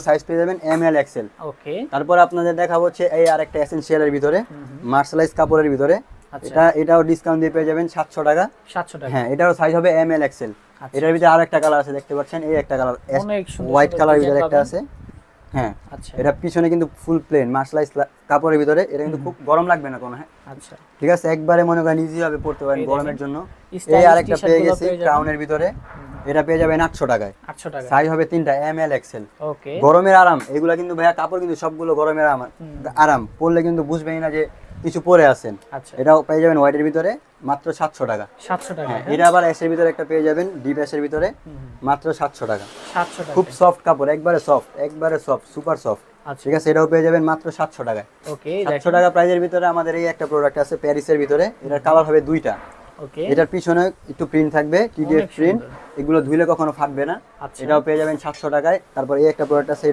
Size পেয়ে যাবেন M L XL. ওকে। তারপর আপনাদের দেখাবো হচ্ছে এই আরেকটা এসেনশিয়ালের ভিতরে মার্শালাইজ কাপড়ের ভিতরে, আচ্ছা। এটাও ডিসকাউন্ট দিয়ে পেয়ে যাবেন 700 টাকা। 700 টাকা। হ্যাঁ, এটারও সাইজ হবে এম এল এক্সেল। আচ্ছা। এটার ভিতরে আরেকটা কালার আছে, দেখতে পাচ্ছেন এই একটা কালার অনেক সুন্দর হোয়াইট সুন্দর কালারের ভিতরে ডিজাইন একটা পাবেন। আছে। হ্যাঁ, আচ্ছা। এটা পিছনে কিন্তু ফুল প্লেন মার্শালাইজ কাপড়ের ভিতরে, এটা কিন্তু খুব গরম লাগবে না কোনো। হ্যাঁ, আচ্ছা। ঠিক আছে, একবারে মনে করেন ইজি ভাবে পড়তে পারেন এই গরমের দেখেন। জন্য। এই স্টাইলিশ আরেকটা টি-শার্ট পেয়ে গুলো গেছি পেয়ে যাবেন। ক্রাউনের ভিতরে, এটা পেয়ে যাবেন 800 টাকায়। 800 টাকা। সাইজ হবে তিনটা এম এল এক্সেল। ওকে। গরমের আরাম, এগুলা কিন্তু ভাইয়া কাপড় কিন্তু সবগুলো গরমের আরাম, পরলে কিন্তু বুঝবেনই না যে কিছু পরে আছেন। আচ্ছা। এটাও পেয়ে যাবেন হোয়াইটের ভিতরে মাত্র 700 টাকা। 700 টাকা। হ্যাঁ, এটা আবার এসের ভিতরে একটা পেয়ে যাবেন ডিপ এসের ভিতরে মাত্র 700 টাকা। 700 টাকা। খুব সফট কাপড়, একবারে সফট সুপার সফট। আচ্ছা। ঠিক আছে, এটাও পেয়ে যাবেন মাত্র 700 টাকায়। ওকে। 700 টাকা প্রাইজের ভিতরে আমাদের এই একটা প্রোডাক্ট আছে প্যারিসের ভিতরে, এটার কালার হবে দুইটা। ওকে। এটার পিছনে একটু প্রিন্ট থাকবে, টিডিএফ অনেক প্রিন্ট, সুন্দর। এগুলো ধুইলে কখনো ফাটবে না। আচ্ছা। এটাও পেয়ে যাবেন 700 টাকায়। তারপর এই একটা প্রোডাক্ট আছে,